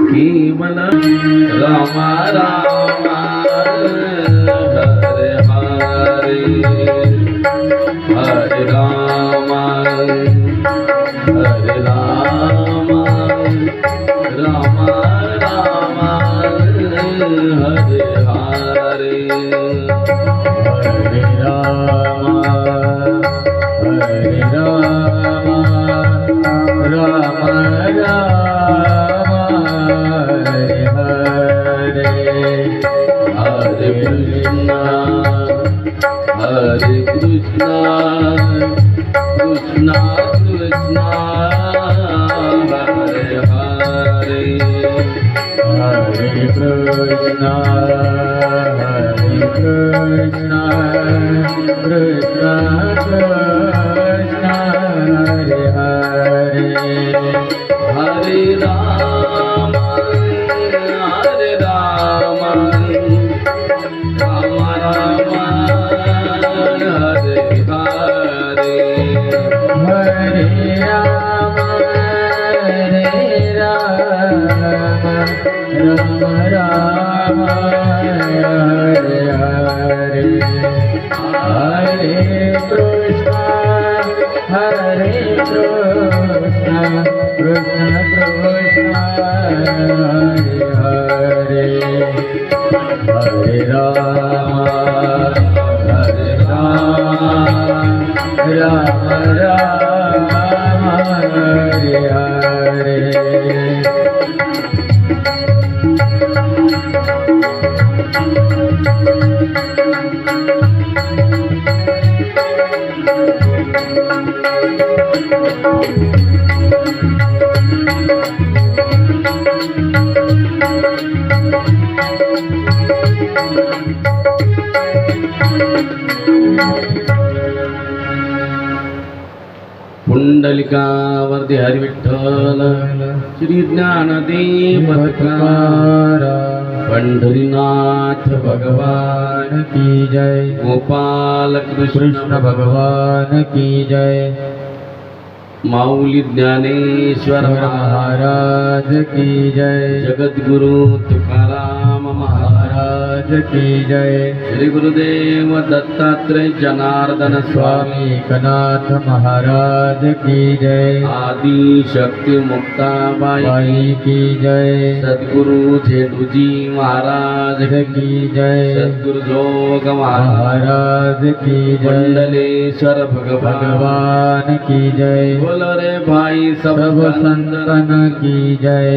की मला रामा रामा हरे हरे हरे रामा हरे रामा रामा रामा हरे हरे हरे रामा हरे रामा राम राम हरे हरे हरे कृष्णा कृष्णा कृष्णा हरे हरे हरे कृष्णा कृष्णा कृष्णा हरे हरे हरे राम हरे राम राम राम हरे हरे हरे राम राम राम हरे हरे हरे कृष्णा कृष्णा कृष्णा हरे हरे हरे राम राम राम हरे हरे पुंडलिकावरती हरी विठ्ठल श्री ज्ञानदेव पंढरीनाथ भगवान की जय गोपाल कृष्ण भगवान की जय माऊली ज्ञानेश्वर महाराज की जय जगद्गुरु तुकाराम महाराज की जय श्री गुरुदेव दत्तात्रेय जनार्दन स्वामी एकनाथ महाराज की जय आदि शक्ति मुक्ताबाई की जय सद्गुरु झेडूजी महाराज की जय सद्गुरु जोग महाराज की जय मंडलेश्वर भगवान की जय बोलो रे भाई सब संतन की जय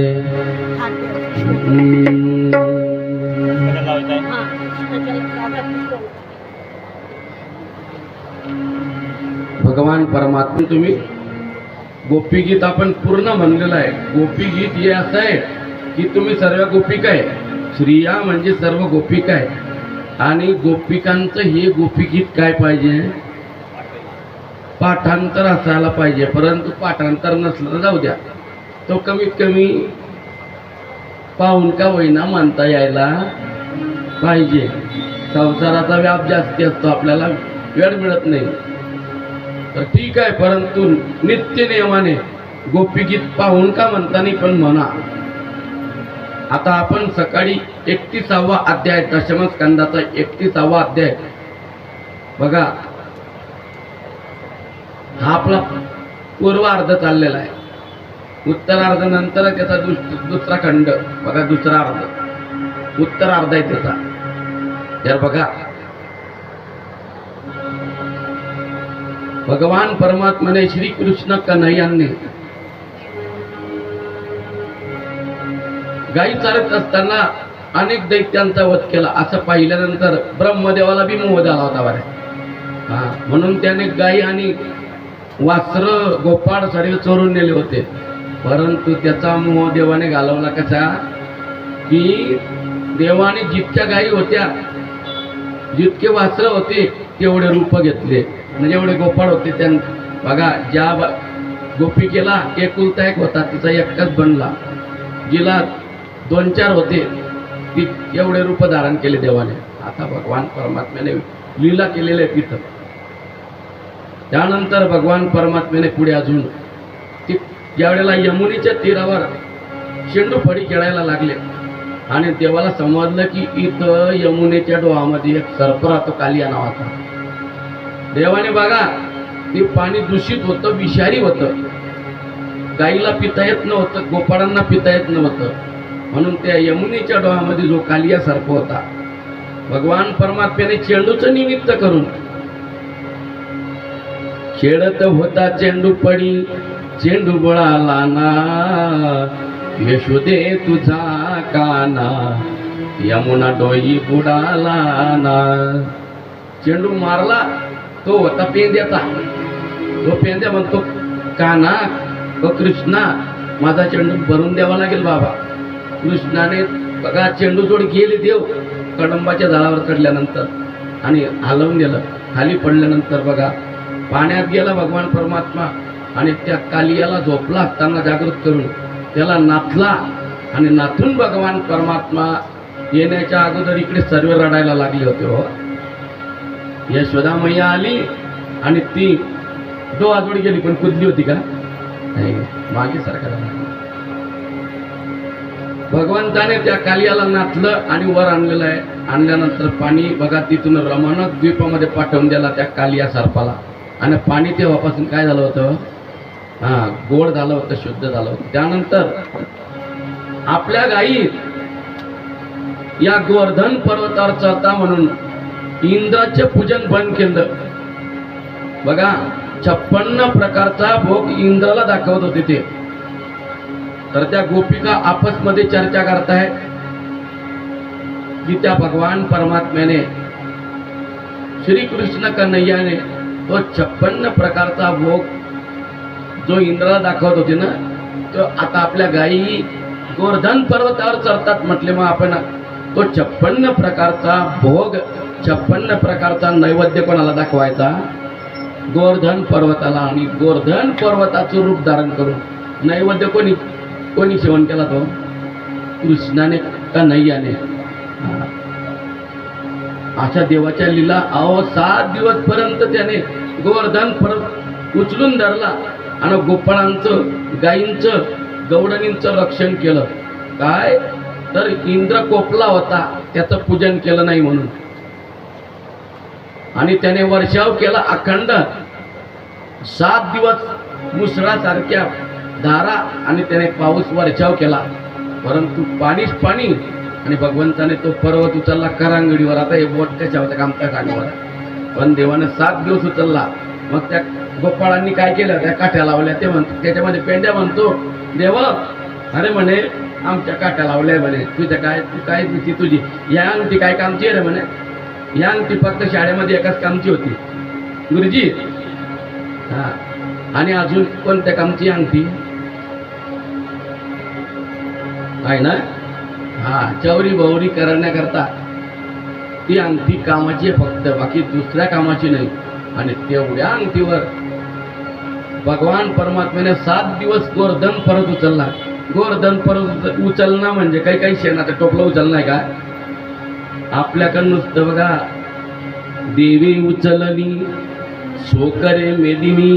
भगवान परमात्मा तुम्ही गोपी गीत आपण पूर्ण म्हणलेलं आहे. गोपी गीत हे असं आहे की तुम्ही सर्व गोपिका आहे, स्त्रिया म्हणजे सर्व गोपिका आहे आणि गोपिकांचं हे गोपी गीत काय पाहिजे पाठांतर असायला पाहिजे. परंतु पाठांतर नसलं तर जाऊ द्या, तो कमीत कमी पाहून का होईना म्हणता यायला पाहिजे. संसाराचा व्याप जास्ती असतो, आपल्याला वेळ मिळत नाही तर ठीक आहे, परंतु नित्य नियमाने गोपीगीत पाहून का म्हणता नाही पण म्हणा. आता आपण सकाळी 31वा अध्याय दशमस्कंदाचा 31वा अध्याय बघा, हा आपला पूर्वार्ध चाललेला आहे. उत्तरार्ध नंतर त्याचा दुसरा खंड बघा, दुसरा अर्ध उत्तरार्ध आहे त्याचा. तर बघा भगवान परमात्म्याने श्री कृष्ण कन्हैयाने गायी चालत असताना अनेक दैत्यांचा वध केला. असं पाहिल्यानंतर ब्रह्मदेवाला बी मोह झाला होता बरे. म्हणून त्याने गायी आणि वासर गोपाळ सर्व चोरून नेले होते. परंतु त्याचा मोह देवाने घालवला कसा की देवाने जितक्या गायी होत्या, जितके वासर होते तेवढे रूप घेतले, म्हणजे एवढे गोपाळ होते. त्यां बघा, ज्या गोपिकेला एकुलता एक होता तिचा एकच बनला, जिला 2-4 होते ती एवढे रूप धारण केले देवाने. आता भगवान परमात्म्याने लीला केलेले आहे तिथं. त्यानंतर भगवान परमात्म्याने पुढे अजून ती ज्यावेळेला यमुनेच्या तीरावर चेंडू फडी खेळायला लागले आणि देवाला समजलं की इथं यमुनेच्या डोहामध्ये एक सर्प राहतो, कालिया नावाचा. देवाने बघा ते पाणी दूषित होतं, विषारी होतं, गाईला पिता येत नव्हतं, गोपाळांना पिता येत नव्हतं. म्हणून त्या यमुनेच्या डोहामध्ये जो कालिया सर्प होता, भगवान परमात्म्याने चेंडूचं निमित्त करून खेळत होता चेंडू पडी, चेंडू बळाला ना, यशोदे तुझा काना, यमुना डोई बुडाला ना. चेंडू मारला तो होता पेंद्याचा. तो पेंद्या म्हणतो, काना तो कृष्णा, माझा चेंडू भरून द्यावा लागेल बाबा. कृष्णाने बघा चेंडू जोड गेले देव कडंबाच्या झाडावर चढल्यानंतर आणि हलवून दिलं. खाली पडल्यानंतर बघा पाण्यात गेला भगवान परमात्मा आणि त्या कालियाला झोपला असताना जागृत करून त्याला नाचला आणि नाचून भगवान परमात्मा येण्याच्या अगोदर इकडे सर्व रडायला लागले होते. हो, यशोदा मैया आली आणि ती डोहाजोडी गेली, पण कुदली होती का? नाही, मागे सरकार. भगवंताने त्या कालियाला नाचलं आणि वर आणलेलं आहे. आणल्यानंतर पाणी बघा तिथून रमणक द्वीपामध्ये पाठवून दिला त्या कालिया सर्पाला. आणि पाणी तेव्हापासून काय झालं होतं? गोड झालं होतं, शुद्ध झालं होतं. त्यानंतर आपल्या गायी या गोवर्धन पर्वतावर चरता म्हणून इंद्राचे पूजन बंद केलं. बघा 56 प्रकारचा भोग इंद्राला दाखवत होते ते. तर त्या गोपिका आपसमध्ये चर्चा करतायत की त्या भगवान परमात्म्याने श्रीकृष्ण कन्हैयाने तो 56 प्रकारचा भोग जो इंद्राला दाखवत होते ना, तो आता आपल्या गायी गोवर्धन पर्वतावर चरतात म्हटले. मग आपण तो 56 प्रकारचा भोग, 56 प्रकारचा नैवेद्य कोणाला दाखवायचा? गोवर्धन पर्वताला. आणि गोवर्धन पर्वताचं रूप धारण करून नैवेद्य कोणी सेवन केला? तो कृष्णाने, कन्हैयाने. अशा देवाच्या लीला. 7 दिवस पर्यंत त्याने गोवर्धन पर्वत उचलून धरला आणि गोपाळांचं, गायींचं, गवडणींचं रक्षण केलं. काय तर इंद्र कोपला होता, त्याचं पूजन केलं नाही म्हणून. आणि त्याने वर्षाव केला अखंड 7 दिवस मुसळासारख्या धारा आणि त्याने पाऊस वर्षाव केला. परंतु पाणीच पाणी. आणि भगवंताने तो पर्वत उचलला करांगडीवर. आता हे बोट कशा होत्या आमच्या काठावर, पण देवाने 7 दिवस उचलला. मग त्या गोपाळांनी काय केलं? त्या काठ्या लावल्या. ते म्हणतो, त्याच्यामध्ये पेंड्या म्हणतो, देवा अरे म्हणे आमच्या काठ्या लावल्या म्हणे. तुझ्या काय, तू काय तुझी या अंगठी काय कामची आहे म्हणे? या अंगठी फक्त शाळेमध्ये एकाच कामची होती गुरुजी. आणि अजून कोणत्या कामची अंगठी आहे ना? चौरी बवरी करण्याकरता ती अंगठी कामाची आहे फक्त, बाकी दुसऱ्या कामाची नाही. आणि तेवढ्या अंगठीवर भगवान परमात्म्याने 7 दिवस गोवर्धन पर्वत उचलला. गोवर्धन पर्वत उचलणं म्हणजे काही शेणाचं टोपलं उचलणं आहे का? आपल्याकडं नुसतं बघा, देवी उचलली सोकरे मेदिनी,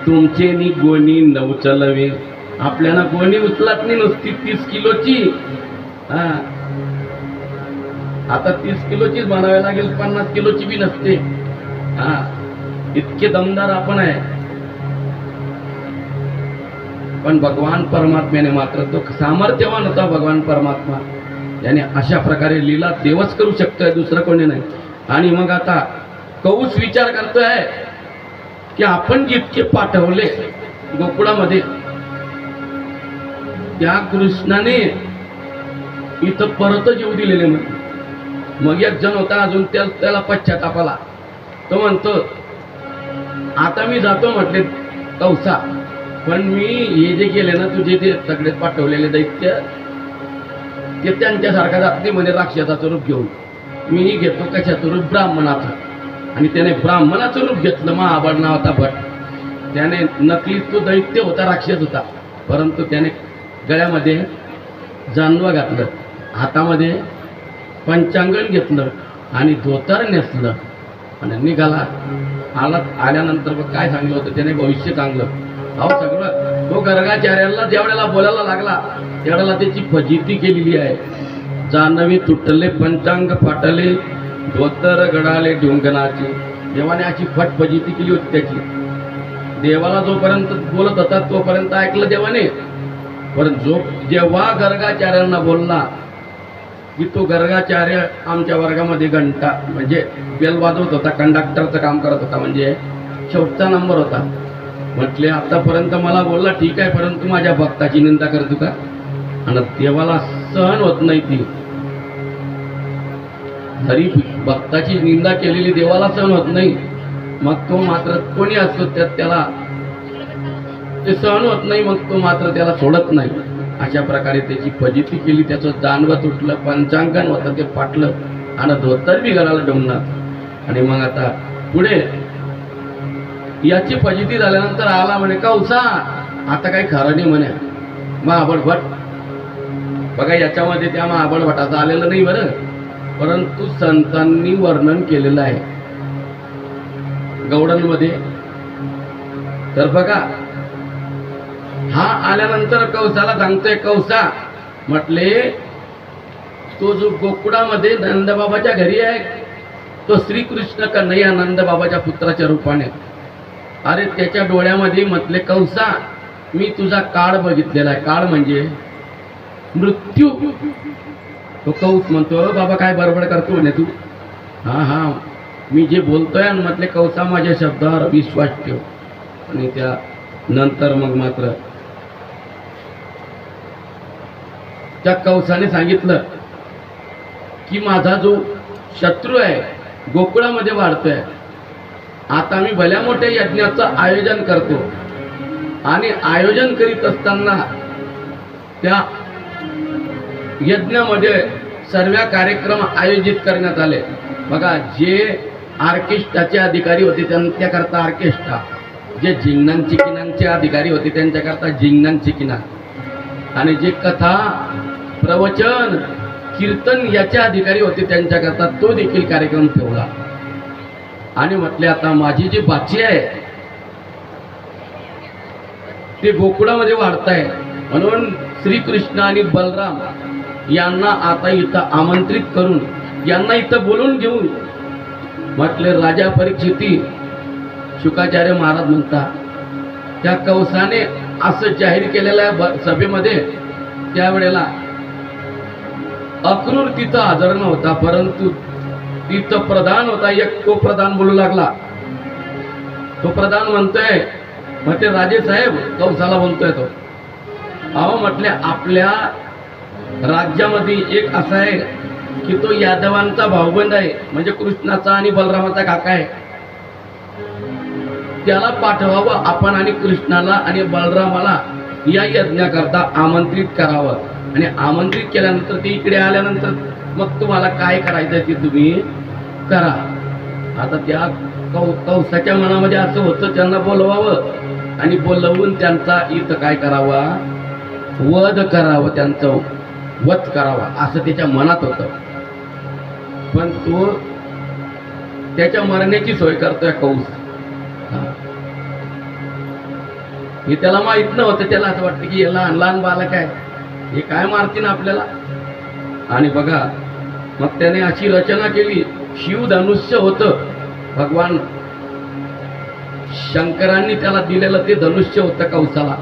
तुमचे नि गोणी न उचलवे. आपल्याला गोणी उचलत नाही, नुसती 30 किलोची. आता 30 किलोचीच म्हणावी लागेल, 50 किलोची बी नसते. इतके दमदार आपण आहे. पण भगवान परमात्म्याने मात्र तो सामर्थ्यवान होता. भगवान परमात्मा याने अशा प्रकारे लीला देवच करू शकतोय, दुसरं कोणी नाही. आणि मग आता कौस विचार करतोय की आपण जितके पाठवले गोकुळामध्ये, त्या कृष्णाने इथं परत येऊ दिलेले नाही. मग एक जण होता अजून, त्याला पश्चाताप आला. तो म्हणतो, आता मी जातो म्हटले कौसा, पण मी हे जे केले ना तुझे ते सगळे पाठवलेले दैत्य, ते त्यांच्यासारखा जाती मध्ये राक्षसाचं रूप घेऊन मीही घेतो कशाचं रूप? ब्राह्मणाचं. आणि त्याने ब्राह्मणाचं रूप घेतलं. महाबळ नावाचा भट. त्याने नकली, तो दैत्य होता, राक्षस होता, परंतु त्याने गळ्यामध्ये जानवा घातलं, हातामध्ये पंचांगण घेतलं आणि धोतर नेसलं आणि निघाला. आल्यानंतर काय सांगलं होतं त्याने? भविष्य सांगलं. अहो सगळं तो गर्गाचार्याला ज्या वेळेला बोलायला लागला त्यावेळेला त्याची फजिती केलेली आहे. जानवी तुटले पंचांग फाटले, धोतर गडाले ढुंगणाचे. देवाने अशी फजिती केली होती त्याची. देवाला जोपर्यंत बोलत होता तोपर्यंत ऐकलं देवाने, पण जेव्हा गर्गाचार्यांना बोलला की तो गर्गाचार्य आमच्या वर्गामध्ये घंटा म्हणजे बेल वाजवत होता, कंडक्टरचं काम करत होता, म्हणजे शेवटचा नंबर होता. म्हटले आतापर्यंत मला बोलला ठीक आहे, परंतु माझ्या भक्ताची निंदा करतो का? आणि देवाला सहन होत नाही ती. जरी भक्ताची निंदा केलेली देवाला सहन होत नाही, मग तो मात्र कोणी असतो त्याला ते सहन होत नाही, मग तो मात्र त्याला सोडत नाही. अशा प्रकारे त्याची फजिती केली. त्याचं जानवं तुटलं, पंचांगण होतं ते फाटलं आणि धोतर बी घराला डोंगणार. आणि मग आता पुढे याची फजिती झाल्यानंतर आला म्हणे कौसा आता काही खरं नाही म्हणे. महाबळ भट बघा, याच्यामध्ये त्या महाबळ भटाचं आलेलं नाही बरं, परंतु संतांनी वर्णन केलेलं आहे गौडांमध्ये. तर बघा, हा आल्यानंतर कौसाला सांगतोय, कौसा म्हटले तो जो गोकुळामध्ये नंदबाबाच्या घरी आहे तो श्रीकृष्ण कन्हैया नंदबाबाच्या पुत्राच्या रूपाने. अरे त्याच्या डोळ्यामध्ये म्हटले कौसा मी तुझा काळ बघितलेला आहे. काळ म्हणजे मृत्यू. तो कौस म्हणतो बाबा काय बडबड करतो म्हणे तू? हा मी जे बोलतोय. आणि म्हटले कौसा माझ्या शब्दावर विश्वास ठेव. आणि त्या नंतर मग मात्र त्या कौसाने सांगितलं की माझा जो शत्रू आहे गोकुळामध्ये वाढतोय, आता मी भल्या मोठ्या यज्ञाचं आयोजन करतो. आणि आयोजन करीत असताना त्या यज्ञामध्ये सर्व कार्यक्रम आयोजित करण्यात आले. बघा, जे ऑर्केस्ट्राचे अधिकारी होते त्यांच्याकरता ऑर्केस्ट्रा, जे झिंगणांग चिकिनांचे अधिकारी होते त्यांच्याकरता झिंगणांग चिकिना, आणि जे कथा प्रवचन कीर्तन याचे अधिकारी होते त्यांच्याकरता तो देखील कार्यक्रम ठेवला. आणि म्हटले आता माझी जी बाची आहे ते गोकुळामध्ये वाढताय, म्हणून श्रीकृष्ण आणि बलराम यांना आता इथं आमंत्रित करून यांना इथं बोलून घेऊन म्हटले राजा परीक्षिती शुकाचार्य महाराज म्हणतात त्या कौसाने असं जाहीर केलेल्या सभेमध्ये त्यावेळेला अक्रूर तिथं हजर नव्हता, परंतु तिथं प्रधान होता एक. तो प्रधान बोलू लागला. तो प्रधान म्हणतोय, म्हटले राजे साहेब, कौसाला बोलतोय तो, अहो म्हटले आपल्या राज्यामध्ये एक असा आहे की तो यादवांचा भाऊबंद आहे, म्हणजे कृष्णाचा आणि बलरामाचा काका आहे. त्याला पाठवावं आपण आणि कृष्णाला आणि बलरामाला या यज्ञाकरता आमंत्रित करावं. आणि आमंत्रित केल्यानंतर ते इकडे आल्यानंतर मग तुम्हाला काय करायचं ते तुम्ही करा. आता त्या कौसाच्या मनामध्ये असं होतं त्यांना बोलवावं आणि बोलवून त्यांचा इथं काय करावा, वध करावं, त्यांचं वध करावा असं त्याच्या मनात होतं. पण तो त्याच्या मरण्याची सोय करतोय कौस. हे त्याला माहित नव्हतं. त्याला असं वाटतं की हे लहान लहान बालक आहे, हे काय मारतील आपल्याला. आणि बघा, मग त्याने अशी रचना केली. शिवधनुष्य होतं, भगवान शंकरांनी त्याला दिलेलं ते धनुष्य होतं कौसाला.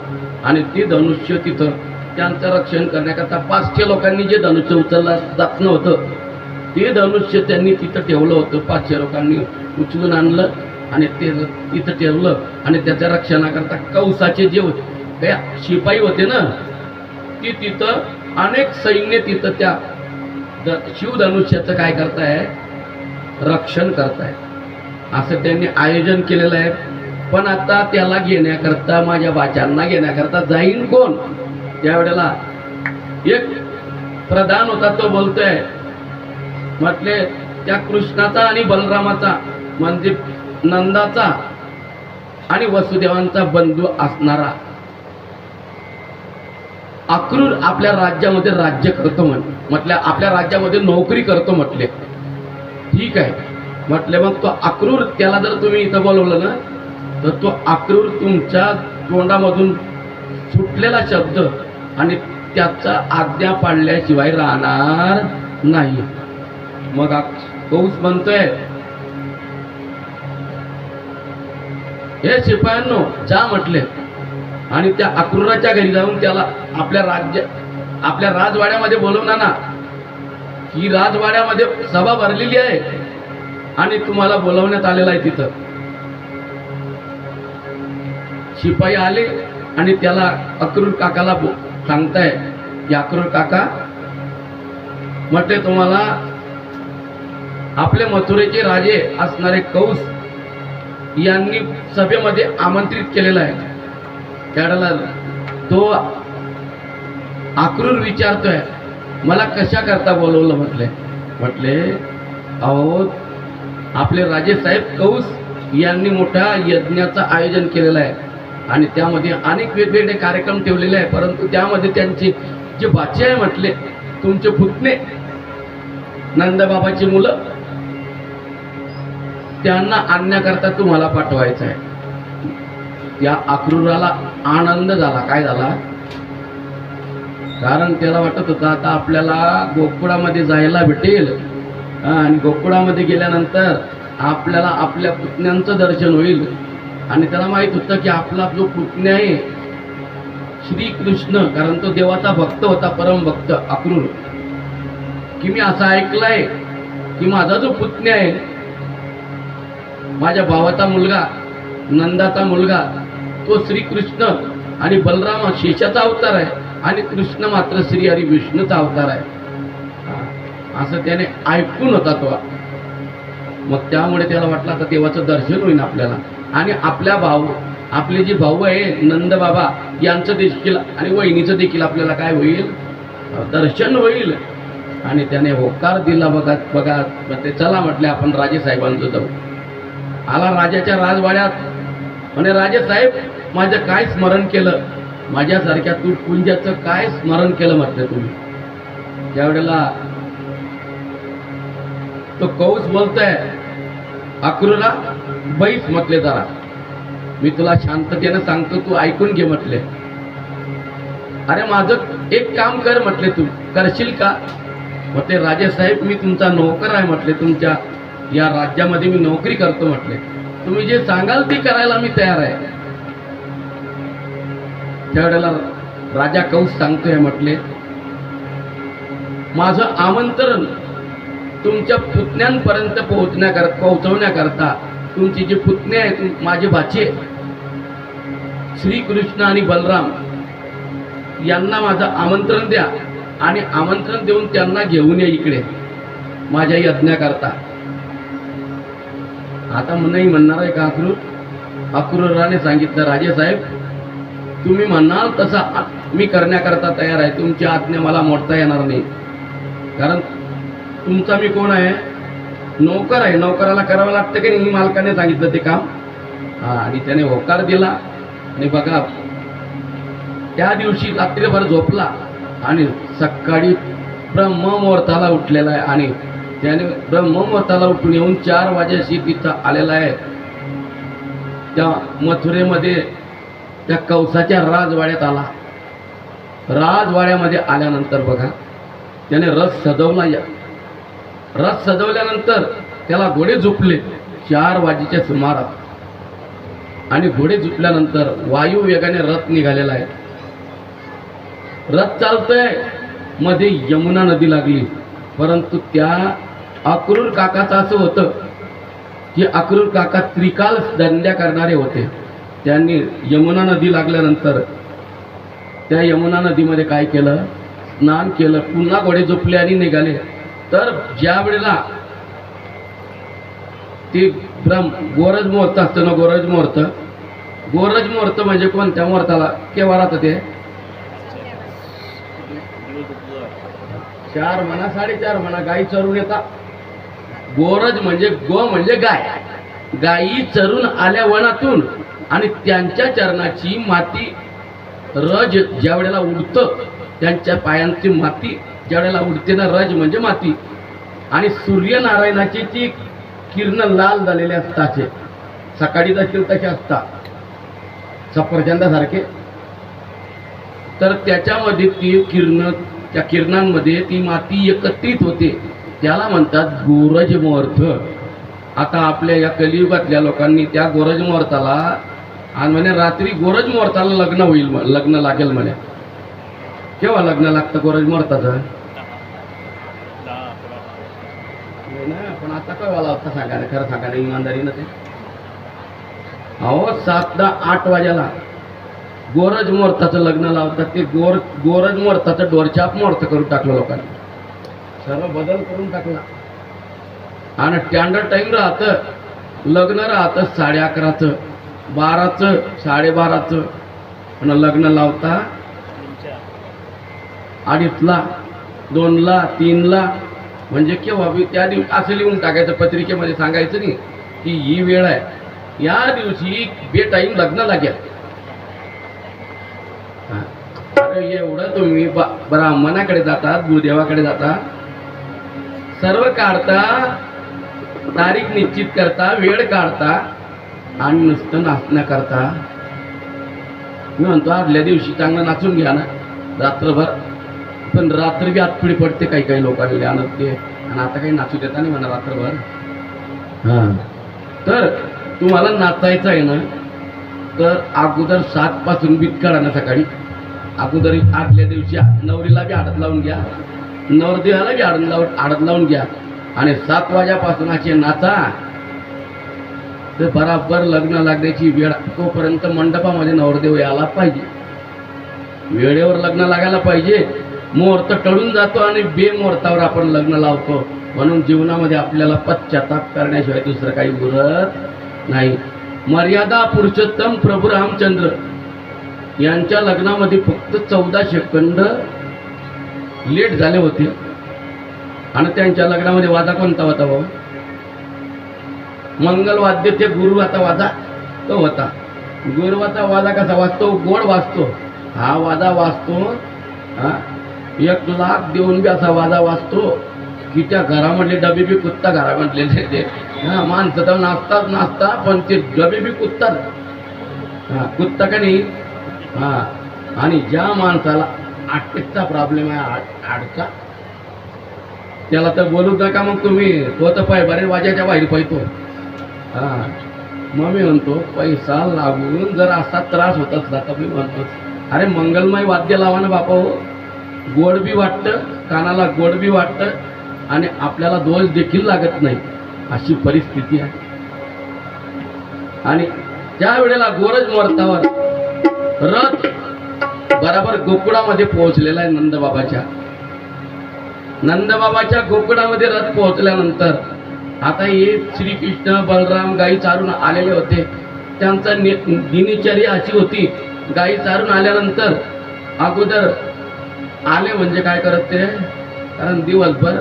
आणि ते धनुष्य तिथं त्यांचं रक्षण करण्याकरता 500 लोकांनी जे धनुष्य उचललं जात नव्हतं ते धनुष्य त्यांनी तिथं ठेवलं होतं. 500 लोकांनी उचलून आणलं आणि ते तिथं ठेवलं. आणि त्याच्या रक्षणाकरता कौसाचे जे काही शिपाई होते ना, ती तिथं अनेक सैन्य तिथं त्या शिवधनुष्याचं काय करताय, रक्षण करताय. असं त्यांनी आयोजन केलेलं आहे. पण आता त्याला घेण्याकरता, माझ्या बाच्यांना घेण्याकरता जाईन कोण? त्यावेळेला एक प्रधान होता, तो बोलतोय, म्हटले त्या कृष्णाचा आणि बलरामाचा म्हणजे नंदाचा आणि वसुदेवांचा बंधू असणारा अक्रूर आपल्या राज्यामध्ये राज्य करतो म्हटलं, आपल्या राज्यामध्ये नोकरी करतो म्हटले. ठीक आहे म्हटले. मग तो अक्रूर त्याला जर तुम्ही इथं बोलवलं ना, तर तो अक्रूर तुमच्या तोंडामधून सुटलेला शब्द आणि त्याचा आज्ञा पाळल्याशिवाय राहणार नाही. मग कौस म्हणतोय, हे शिपायांनो जा म्हटले, आणि त्या अक्रूराच्या घरी जाऊन त्याला आपल्या राजवाड्यामध्ये बोलवणार ना. ही राजवाड्यामध्ये सभा भरलेली आहे आणि तुम्हाला बोलवण्यात आलेला आहे. तिथं शिपाई आले आणि त्याला अक्रूर काकाला सांगताय की अक्रूर काका म्हटले, तुम्हाला आपले मथुरेचे राजे असणारे कौस यांनी सभेमध्ये आमंत्रित केलेलं आहे. त्याला तो अक्रूर विचारतोय, मला कशा करता बोलवलं? म्हटले अहो, आपले राजे साहेब कौस यांनी मोठ्या यज्ञाचं आयोजन केलेलं आहे आणि त्यामध्ये अनेक वेगवेगळे कार्यक्रम ठेवलेले आहे, परंतु त्यामध्ये त्यांचे जे बाचे आहे म्हटले, तुमचे पुतणे नंदबाबाची मुलं, त्यांना आणण्याकरता तुम्हाला पाठवायचं आहे. त्या अक्रूराला आनंद झाला. काय झाला? कारण त्याला वाटत होतं आता आपल्याला गोकुळामध्ये जायला भेटेल आणि गोकुळामध्ये गेल्यानंतर आपल्याला आपल्या पुतण्यांचं दर्शन होईल. आणि त्याला माहित होतं की आपला जो पुतण्या आहे श्रीकृष्ण, कारण तो देवाचा भक्त होता, परम भक्त अक्रूर, की मी असं ऐकलंय की माझा जो पुतण्या आहे, माझ्या भावाचा मुलगा, नंदाचा मुलगा, तो श्रीकृष्ण आणि बलराम शेषाचा अवतार आहे आणि कृष्ण मात्र श्री हरी विष्णूचा अवतार आहे, असं त्याने ऐकून होता तो. मग त्यामुळे त्याला वाटलं आता देवाचं दर्शन होईल आपल्याला, आणि आपले जे भाऊ आहे नंद बाबा यांचं देखील आणि वहिनीचं देखील आपल्याला काय होईल? दर्शन होईल. आणि त्याने होकार दिला. बघा ते चला म्हटले आपण राजेसाहेबांचं जाऊ. आला राजाच्या राजवाड्यात, म्हणे राजेसाहेब माझं काय स्मरण केलं, माझ्यासारख्या तुटपुंजाचं काय स्मरण केलं म्हटलं तुम्ही? त्यावेळेला तो कौस बोलतोय अक्रूरला, बैस म्हटले, जरा मी तुला शांततेनं सांगतो, तू ऐकून घे म्हटले. अरे माझं एक काम कर म्हटले, तू करशील का? म्हटले राजेसाहेब मी तुमचा नोकर आहे म्हटले, तुमच्या या राज्यामध्ये मी नोकरी करतो म्हटले, तुम्ही जे सांगाल ते करायला मी तयार आहे. त्यावेळेला राजा कौस सांगतोय म्हटले, माझं आमंत्रण तुमच्या पुतण्यांपर्यंत पोहोचवण्याकरता तुमची जे पुतणे आहेत, माझे भाचे श्रीकृष्ण आणि बलराम यांना माझं आमंत्रण द्या आणि आमंत्रण देऊन त्यांना घेऊन या इकडे माझ्या यज्ञाकरता. आता नाही म्हणणार आहे का अक्रूर? अक्रूराने सांगितलं, राजेसाहेब तुम्ही म्हणाल तसा मी करण्याकरता तयार आहे, तुमची आज्ञा मला मोडता येणार नाही, कारण तुमचा मी कोण आहे? नोकर आहे. नोकराला करावं लागतं की नाही? मालकाने सांगितलं ते काम. आणि त्याने होकार दिला. आणि बघा त्या दिवशी रात्रीभर झोपला आणि सकाळी ब्रह्ममुहूर्ताला उठलेला आहे आणि त्याने ब्रह्ममुहूर्ताला उठून येऊन 4 वाजेशी तिथं आलेला आहे. त्या मथुरेमध्ये त्या कौसाच्या राजवाड्यात आला. राजवाड्यामध्ये आल्यानंतर बघा त्याने रथ सजवला. रथ सजवल्यानंतर त्याला घोडे झोपले 4 वाजेच्या सुमारास. आणि घोडे झुटल्यानंतर वायू वेगाने रथ निघालेला आहे. रथ चालतोय, मध्ये यमुना नदी लागली. परंतु त्या अक्रूर काकाचं असं होतं की अक्रूर काका त्रिकाल धंद्या करणारे होते. त्यांनी यमुना नदी लागल्यानंतर त्या यमुना नदीमध्ये काय केलं? स्नान केलं. पुन्हा घोडे झोपले आणि निघाले. तर ज्या वेळेला ते गोरज मुहूर्त असतं ना, गोरज मुहूर्त. गोरज मुहूर्त म्हणजे कोणत्या मुहूर्ताला? केव्हा राहतं ते? 4 म्हणा 4:30 म्हणा, गाई चरून येतात. गोरज म्हणजे गो म्हणजे गाय. गायी चरून आल्या वनातून आणि त्यांच्या चरणाची माती रज ज्या वेळेला उडतं, त्यांच्या पायांची माती ज्या वेळेला उडते ना, रज म्हणजे माती. आणि सूर्यनारायणाची ती किरण लाल झालेले असतात. सकाळी देखील तसे असतात, सफरचंदासारखे. तर त्याच्यामध्ये ती किरण, त्या किरणांमध्ये ती माती एकत्रित होते, त्याला म्हणतात गोरज मुहूर्त. आता आपल्या या कलियुगातल्या लोकांनी त्या गोरज मुहूर्ताला, आणि म्हणे रात्री गोरज मुहूर्ताला लग्न होईल, लग्न लागेल म्हणे. केव्हा लग्न लागतं गोरज मुहूर्ताचं? पण आता केव्हा लावता सांगा ना, खरं सांगा ना इमानदारीनं ते. अहो 7-8 वाजेला गोरज मुहूर्ताचं लग्न लावतात. ते गोरज मुहूर्ताचं डोरचाप मुहूर्त करून टाकलं लोकांनी, सर्व बदल करून टाकला. आणि स्टँडर्ड टाईम राहतं, लग्न राहतं 11:30चं, 12चं, 12:30चं. पण लग्न लावता 2:30ला, 2ला, 3ला. म्हणजे केव्हा बी त्या दिवशी असं लिहून टाकायचं पत्रिकेमध्ये, सांगायचं नाही की ही वेळ आहे, या दिवशी बेटाईम लग्न लागेल. अरे एवढं तुम्ही ब्राह्मणाकडे जातात, गुरुदेवाकडे जाता, सर्व काढता, तारीख निश्चित करता, वेळ काढता, आणि नुसतं नाचण्या करता. मी म्हणतो आदल्या दिवशी चांगलं नाचून घ्या ना रात्रभर, पण रात्र बी आतपिढी पडते काही काही लोकांना आणत ते, आणि आता काही नाचू देता नाही म्हणा रात्रभर. हां, तर तुम्हाला नाचायचं आहे ना, तर अगोदर 7 पासून बीट काढा ना सकाळी. अगोदर आदल्या दिवशी नवरीला बी आडत लावून घ्या, नवरदेवाला बी आडत लावून घ्या, आणि 7 वाजेपासून असे नाचा. तर बराबर लग्न लागण्याची वेळ, तोपर्यंत मंडपामध्ये नवरदेव यायला पाहिजे, वेळेवर लग्न लागायला पाहिजे. मुहूर्त टळून जातो आणि बेमुहूर्तावर आपण लग्न लावतो. म्हणून जीवनामध्ये आपल्याला पश्चाताप करण्याशिवाय दुसरं काही उरत नाही. मर्यादा पुरुषोत्तम प्रभू रामचंद्र यांच्या लग्नामध्ये फक्त 14 सेकंद लेट झाले होते, आणि त्यांच्या लग्नामध्ये वादा कोणता होता भाऊ? मंगलवाद्य ते गुरुवाचा वादा तो होता. गुरुवाचा वादा कसा वाजतो? गोड वाजतो. हा वादा वाजतो, 1 लाख देऊन बी असा वादा वाजतो की त्या घरामधले डबे बी कुत्ता घरामधले ते. माणसं तर नाचता, पण ते डबे बी कुत्तात. कुत्ता का नाही. आणि ज्या माणसाला अटॅकचा प्रॉब्लेम आहे, आडचा, त्याला तर बोलू नका मग तुम्ही. तो तर बरेच वाजाच्या बाहेर पाहतो. मग मी म्हणतो पैसा लागून जर असा त्रास होत असला तर मी म्हणतो अरे मंगलमय वाद्य लावा ना बापा हो. गोड बी वाटतं, कानाला गोड बी वाटतं, आणि आपल्याला दोष देखील लागत नाही, अशी परिस्थिती आहे. आणि त्या वेळेला गोरज मुहूर्तावर रथ बराबर गोकुळामध्ये पोहोचलेला आहे. नंदबाबाच्या गोकुळामध्ये रथ पोहोचल्यानंतर आता हे श्रीकृष्ण बलराम गायी चारून आलेले होते. त्यांचा दिनचर्या अशी होती, गायी चारून आल्यानंतर अगोदर आले म्हणजे काय करत ते, कारण दिवसभर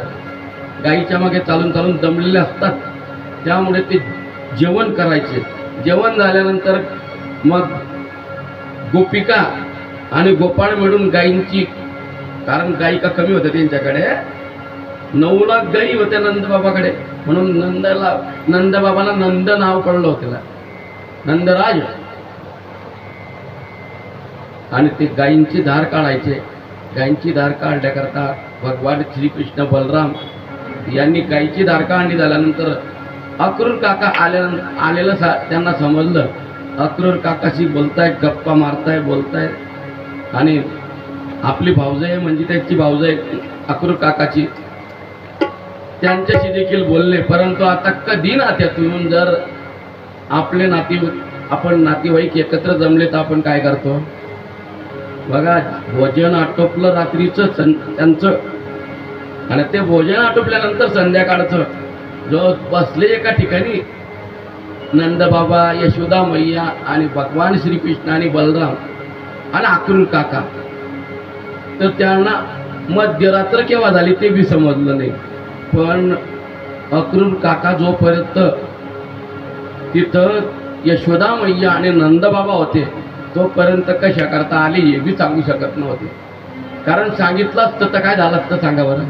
गायीच्या मागे चालून चालून दमलेले असतात, त्यामुळे ते जेवण करायचे. जेवण झाल्यानंतर मग गोपिका आणि गोपाळ मिळून गायींची, कारण गायी का कमी होत्या त्यांच्याकडे, 9 लाख गायी होत्या नंदबाबाकडे, म्हणून नंदबाबाला नंद नाव पडलं होतं, नंदराज. आणि ते गायींची धार काढायचे. गायींची धार काढण्याकरता भगवान श्रीकृष्ण बलराम यांनी गायीची धार काढणी झाल्यानंतर अक्रूर काका आलेलं त्यांना समजलं. अक्रूर काकाशी बोलताय, गप्पा मारताय, बोलताय, आणि आपली भाऊजाई म्हणजे त्यांची भाऊजाई अक्रूर काकाची, त्यांच्याशी देखील बोलले. परंतु आता कधी नात्यातून जर आपले आपण नातेवाईक एकत्र जमले तर आपण काय करतो बघा, भोजन आटोपलं रात्रीचं त्यांचं, आणि ते भोजन आटोपल्यानंतर संध्याकाळचं जो बसले एका ठिकाणी नंदबाबा, यशोदा मैया आणि भगवान श्रीकृष्ण आणि बलराम आणि अक्रूर काका, तर त्यांना मध्यरात्र केव्हा झाली ते बी समजलं नाही. पण अक्रूर काका जोपर्यंत तिथं यशोदा मैया आणि नंदबाबा होते तोपर्यंत कशा करता आले हे बी सांगू शकत नव्हते. कारण सांगितलं असतं तर काय झालं असतं सांगा बरं.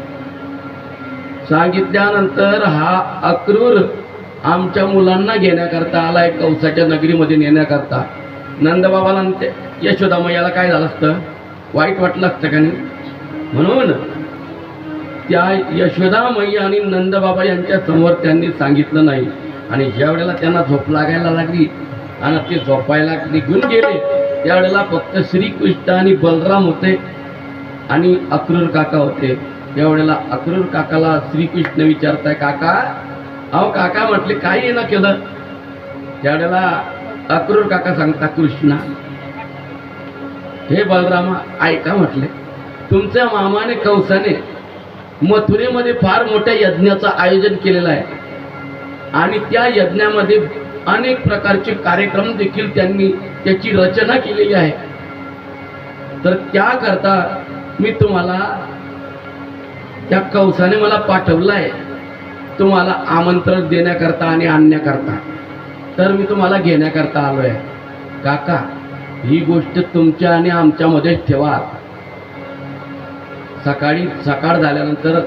सांगितल्यानंतर हा अक्रूर आमच्या मुलांना घेण्याकरता आलाय, कौसाच्या नगरीमध्ये नेण्याकरता. नंदबाबाला यशोदा मैयाला काय झालं असतं, वाईट वाटलं असतं का नाही? म्हणून त्या यशोदा मैया आणि नंदबाबा यांच्या समोर त्यांनी सांगितलं नाही. आणि ज्या वेळेला त्यांना झोप लागायला लागली आणि ते झोपायला निघून गेले त्यावेळेला फक्त श्रीकृष्ण आणि बलराम होते आणि अक्रूर काका होते. त्यावेळेला अक्रूर काकाला श्रीकृष्ण विचारताय, काका अहो काका म्हटले काय येणं केलं? त्यावेळेला अक्रूर काका सांगता, कृष्णा हे बलरामा ऐका म्हटले, तुमच्या मामाने कंसाने मथुरेमध्ये फार मोठ्या यज्ञाचं आयोजन केलेलं आहे आणि त्या यज्ञामध्ये अनेक प्रकारचे कार्यक्रम देखील त्यांनी त्याची रचना केलेली आहे. तर त्याकरता मी तुम्हाला त्या कंसाने मला पाठवलं आहे तुम्हाला आमंत्रण देण्याकरता आणि आणण्याकरता. तर मी तुम्हाला घेण्याकरता आलो आहे. काका ही गोष्ट तुमच्या आणि आमच्यामध्येच ठेवा. सकाळ झाल्यानंतर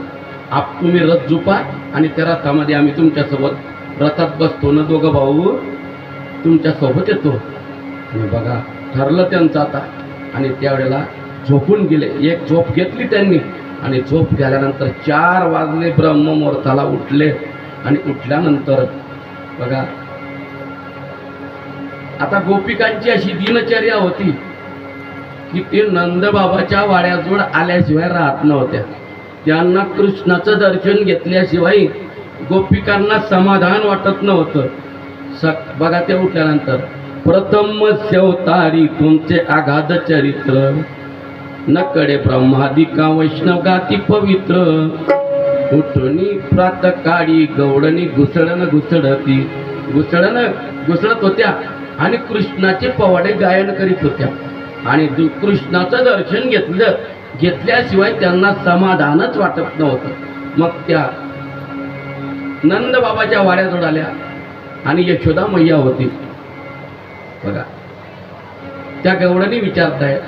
तुम्ही रथ झुपा आणि त्या रथामध्ये आम्ही तुमच्यासोबत रथात बसतो ना, दोघं भाऊ तुमच्यासोबत येतो. आणि बघा ठरलं त्यांचं आता. आणि त्यावेळेला झोपून गेले. एक झोप घेतली त्यांनी आणि झोप झाल्यानंतर 4 वाजले ब्रह्ममुहूर्ताला उठले. आणि उठल्यानंतर बघा आता गोपिकांची अशी दिनचर्या होती की ते नंदबाबाच्या वाड्याजवळ आल्याशिवाय राहत नव्हत्या. त्यांना कृष्णाचं दर्शन घेतल्याशिवाय गोपिकांना समाधान वाटत नव्हतं. बघा ते उठल्यानंतर प्रथम अवतारी तुमचे आगाध चरित्र नकडे ब्रह्मादिका वैष्णव गाती पवित्र उठणी प्रातकाळी गवळणी घुसळण घुसळती घुसळत होत्या आणि कृष्णाचे पवाडे गायन करीत होत्या. आणि कृष्णाचं दर्शन घेतल्याशिवाय त्यांना समाधानच वाटत नव्हतं. मग त्या नंदबाबाच्या वाड्याजवळ आल्या आणि यशोदा मैया होती. बघा त्या गवळणी विचारताय,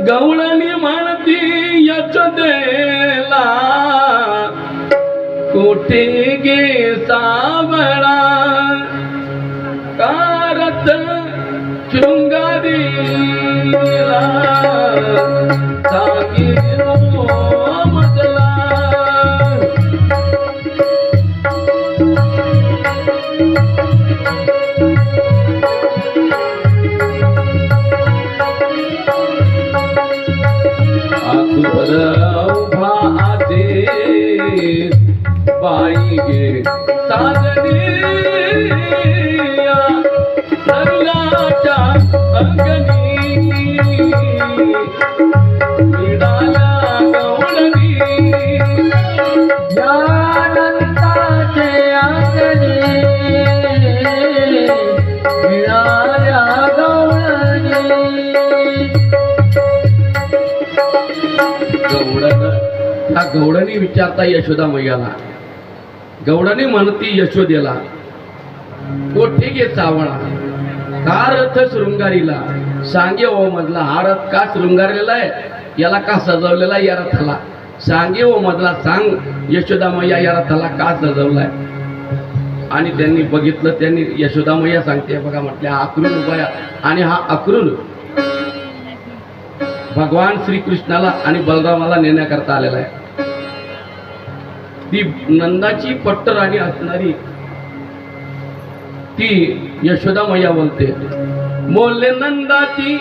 गवळणी म्हणती यशोदेला कोठे गे सावळा कारत शृंगारीला सांगितलो मजला. आतुर उभा आते बाई गे साजनिया सरलाच्या अंगणी मिळाल्या गवळणी ज्ञानंताचे अंगणी मिळाल्या गवळणी. त्या गवळणी विचारता यशोदा मैयाला. गवळणी म्हणती यशोदेला कोठे गे सावळा का रथ शृंगारीला सांगे ओ मधला. हा रथ का शृंगारलेला आहे, याला का सजवलेला आहे, या रथाला सांगे ओ मधला सांग यशोदा मैया या रथाला का सजवलाय. आणि त्यांनी बघितलं. त्यांनी यशोदा मैया सांगते बघा म्हटले हा अक्रूर उभा आहे आणि हा अक्रूर भगवान श्रीकृष्णाला आणि बलरामाला नेण्याकरता आलेला आहे. ती नंदाची पट्टराणी असणारी ती यशोदा मैया बोलते, बोलले नंदाची